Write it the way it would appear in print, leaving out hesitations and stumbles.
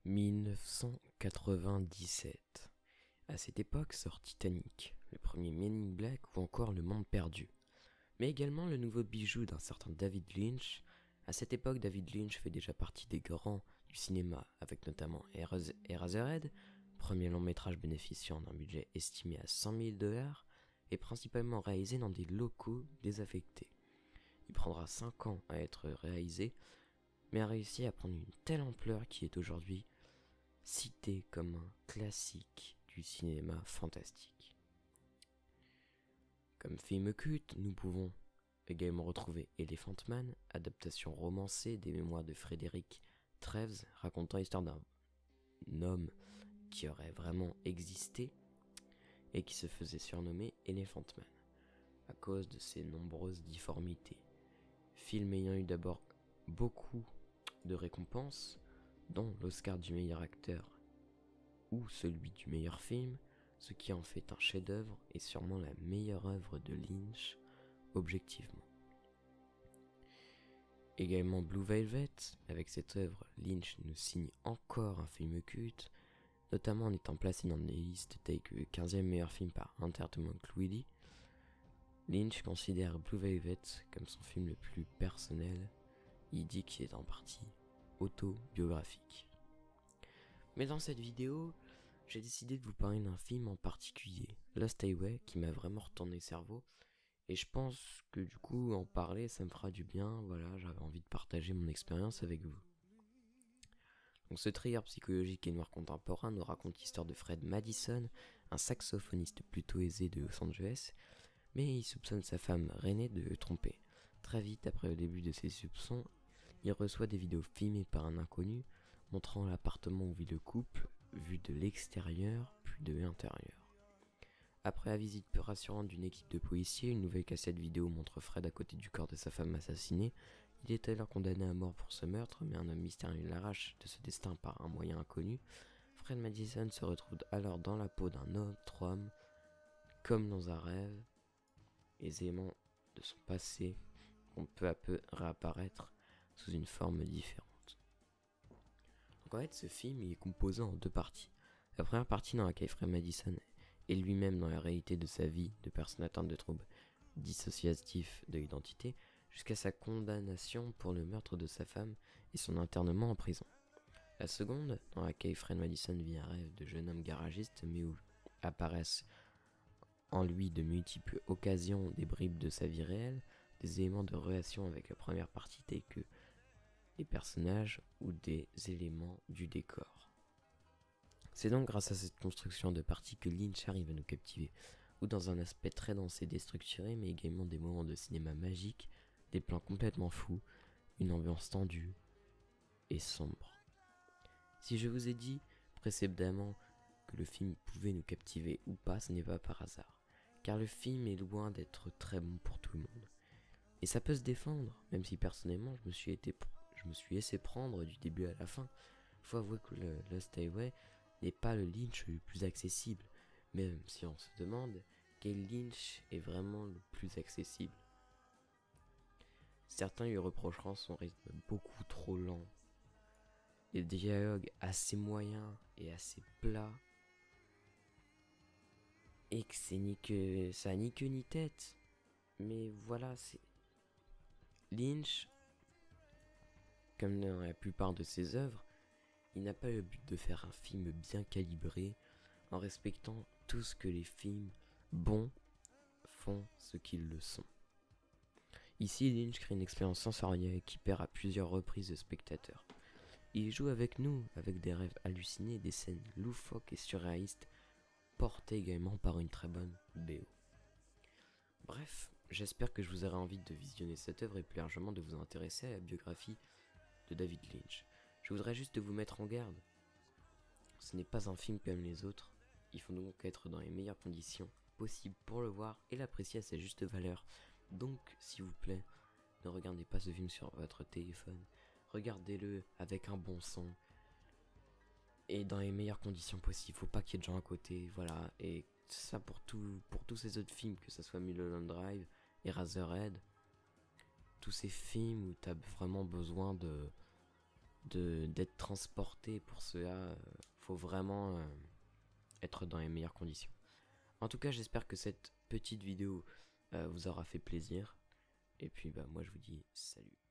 1997. À cette époque sort Titanic, le premier Men in Black ou encore Le Monde Perdu. Mais également le nouveau bijou d'un certain David Lynch. À cette époque, David Lynch fait déjà partie des grands du cinéma, avec notamment Eraserhead, premier long métrage bénéficiant d'un budget estimé à 100 000 $ et principalement réalisé dans des locaux désaffectés. Il prendra 5 ans à être réalisé, mais a réussi à prendre une telle ampleur qui est aujourd'hui cité comme un classique du cinéma fantastique. Comme film culte, nous pouvons également retrouver Elephant Man, adaptation romancée des mémoires de Frédéric Treves, racontant l'histoire d'un homme qui aurait vraiment existé et qui se faisait surnommer Elephant Man à cause de ses nombreuses difformités. Film ayant eu d'abord beaucoup de récompenses, dont l'Oscar du meilleur acteur ou celui du meilleur film, ce qui en fait un chef-d'œuvre et sûrement la meilleure œuvre de Lynch, objectivement. Également Blue Velvet, avec cette œuvre, Lynch nous signe encore un film culte, notamment en étant placé dans des listes telles que le 15e meilleur film par Entertainment Weekly. Lynch considère Blue Velvet comme son film le plus personnel. Il dit qu'il est en partie autobiographique. Mais dans cette vidéo, j'ai décidé de vous parler d'un film en particulier, Lost Highway, qui m'a vraiment retourné le cerveau. Et je pense que du coup, en parler, ça me fera du bien. Voilà, j'avais envie de partager mon expérience avec vous. Donc ce thriller psychologique et noir contemporain nous raconte l'histoire de Fred Madison, un saxophoniste plutôt aisé de Los Angeles, mais il soupçonne sa femme Renée de le tromper. Très vite après le début de ses soupçons, il reçoit des vidéos filmées par un inconnu, montrant l'appartement où vit le couple, vu de l'extérieur puis de l'intérieur. Après la visite peu rassurante d'une équipe de policiers, une nouvelle cassette vidéo montre Fred à côté du corps de sa femme assassinée. Il est alors condamné à mort pour ce meurtre, mais un homme mystérieux l'arrache de ce destin par un moyen inconnu. Fred Madison se retrouve alors dans la peau d'un autre homme, comme dans un rêve. Les éléments de son passé vont peu à peu réapparaître sous une forme différente. Donc en fait, ce film il est composé en 2 parties. La première partie dans laquelle Fred Madison est lui-même dans la réalité de sa vie de personne atteinte de troubles dissociatifs de l'identité, jusqu'à sa condamnation pour le meurtre de sa femme et son internement en prison. La seconde, dans laquelle Fred Madison vit un rêve de jeune homme garagiste, mais où apparaissent en lui de multiples occasions des bribes de sa vie réelle, des éléments de relation avec la première partie tels que des personnages ou des éléments du décor. C'est donc grâce à cette construction de parties que Lynch arrive à nous captiver, ou dans un aspect très dense et déstructuré, mais également des moments de cinéma magique, des plans complètement fous, une ambiance tendue et sombre. Si je vous ai dit précédemment que le film pouvait nous captiver ou pas, ce n'est pas par hasard, car le film est loin d'être très bon pour tout le monde. Et ça peut se défendre, même si personnellement je me suis laissé prendre du début à la fin. Faut avouer que le Lost Highway n'est pas le Lynch le plus accessible, même si on se demande quel Lynch est vraiment le plus accessible. Certains lui reprocheront son rythme beaucoup trop lent, les dialogues assez moyens et assez plats, et que ça a ni queue ni tête. Mais voilà, c'est Lynch, comme dans la plupart de ses œuvres, il n'a pas le but de faire un film bien calibré en respectant tout ce que les films bons font ce qu'ils le sont. Ici, Lynch crée une expérience sensorielle qui perd à plusieurs reprises de spectateurs. Il joue avec nous, avec des rêves hallucinés, des scènes loufoques et surréalistes, portées également par une très bonne BO. Bref, j'espère que je vous aurai envie de visionner cette œuvre et plus largement de vous intéresser à la biographie de David Lynch. Je voudrais juste vous mettre en garde. Ce n'est pas un film comme les autres. Il faut donc être dans les meilleures conditions possibles pour le voir et l'apprécier à sa juste valeur. Donc, s'il vous plaît, ne regardez pas ce film sur votre téléphone. Regardez-le avec un bon son et dans les meilleures conditions possibles. Faut pas qu'il y ait de gens à côté, voilà. Et ça pour tous ces autres films, que ce soit Mulholland Drive, Eraserhead, tous ces films où t'as vraiment besoin de d'être transporté. Pour cela, faut vraiment être dans les meilleures conditions. En tout cas, j'espère que cette petite vidéo vous aura fait plaisir. Et puis, bah, moi, je vous dis salut.